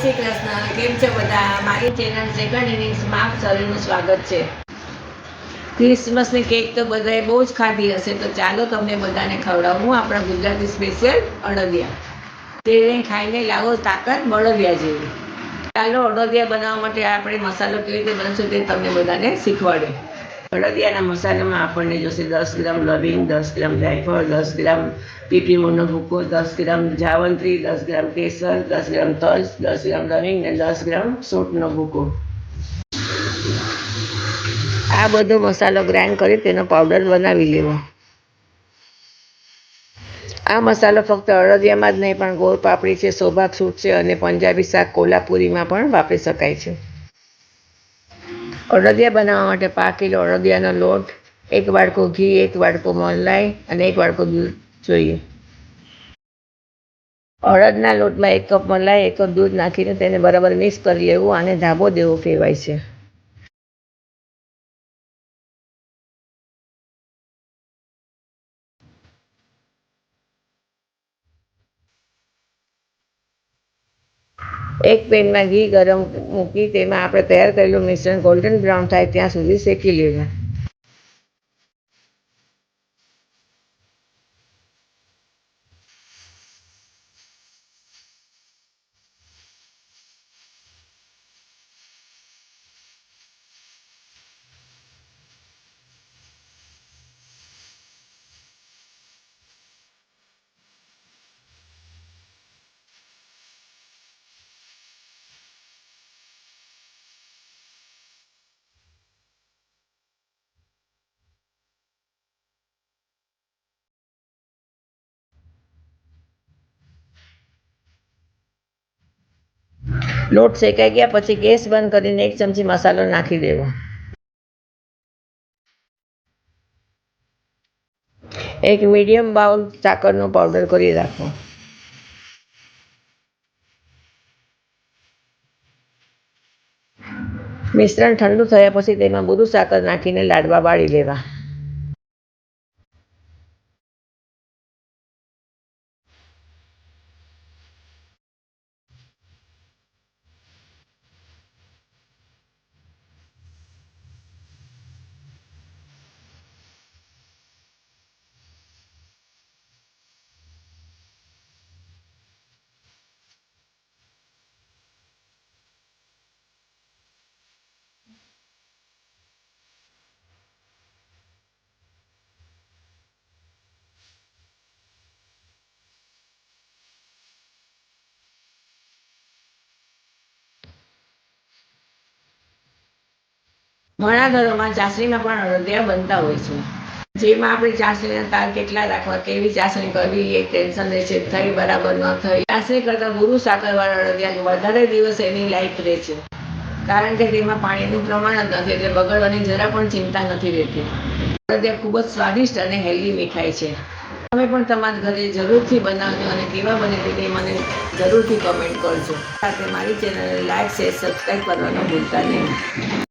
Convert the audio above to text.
શ્રી કૃષ્ણ. કેમ છો બધા? મારી ચેનલ સેકન્ડ ઇનિંગ્સમાં આપ સૌનું સ્વાગત છે. ક્રિસમસની કેક તો બધાએ બહુ જ ખાધી હશે, તો ચાલો તમને બધાને ખવડાવું આપણા ગુજરાતી સ્પેશિયલ અડદિયા. તેને ખાઈને લાવો તાકાત બળદિયા જેવી. ચાલો અડદિયા બનાવવા માટે આપણે મસાલો કેવી રીતે બનશે તે તમને બધાને શીખવાડે. અડદિયાના મસાલામાં આપણને જોશે 10 ગ્રામ લવિંગ, 10 ગ્રામ જાયફળ, 10 ગ્રામ પીપળીમૂળનો ભૂકો, 10 ગ્રામ જાવંત્રી, 10 ગ્રામ કેસર, 10 ગ્રામ તજ, 10 ગ્રામ લવિંગ અને 10 ગ્રામ સૂંઠનો ભૂકો. આ બધો મસાલો ગ્રાઇન્ડ કરી તેનો પાવડર બનાવી લેવો. આ મસાલો ફક્ત અડદિયામાં જ નહીં પણ ગોળ પાપડી છે, સોભાક સૂટ છે અને પંજાબી શાક કોલ્હાપુરીમાં પણ વાપરી શકાય છે. અડદિયા બનાવવા માટે 5 કિલો અડદિયાનો લોટ, 1 વાડકો ઘી, 1 વાડકો મલાઈ અને 1 વાડકો દૂધ જોઈએ. અડદના લોટમાં 1 કપ મલાઈ, 1 કપ દૂધ નાખીને તેને બરાબર મિક્સ કરી લેવું. આને ધાબો દેવો કહેવાય છે. એક પેનમાં ઘી ગરમ મૂકી તેમાં આપણે તૈયાર કરેલું મિશ્રણ ગોલ્ડન બ્રાઉન થાય ત્યાં સુધી શેકી લેવું. લોટ શેકાઈ ગયા પછી ગેસ બંધ કરીને 1 ચમચી મસાલો નાખી દેવો. 1 મીડિયમ બાઉલ સાકરનો પાવડર કરી રાખવો. મિશ્રણ ઠંડુ થયા પછી તેમાં બધું સાકર નાખીને લાડવા વાળી લેવા. ઘણા ઘરોમાં ચાસણીમાં પણ અડદિયા બનતા હોય છે, જેમાં આપણે ચાસણીના તાર કેટલા રાખવા, કેવી ચાસણી કરવી એ ટેન્શન રહે છે. થઈ બરાબર ન થઈ, ચાસણી કરતાં ગુરુ સાકરવાળા અડદિયા વધારે દિવસ એની લાઈફ રહે છે, કારણ કે તેમાં પાણીનું પ્રમાણ જ નથી, એટલે બગડવાની જરા પણ ચિંતા નથી રહેતી. અડદિયા ખૂબ જ સ્વાદિષ્ટ અને હેલ્ધી મીઠાઈ છે. તમે પણ તમારા ઘરે જરૂરથી બનાવજો અને કેવા બને તે મને જરૂરથી કમેન્ટ કરજો. સાથે મારી ચેનલને લાઈક, શેર, સબસ્ક્રાઈબ કરવાનું ભૂલતા નહીં.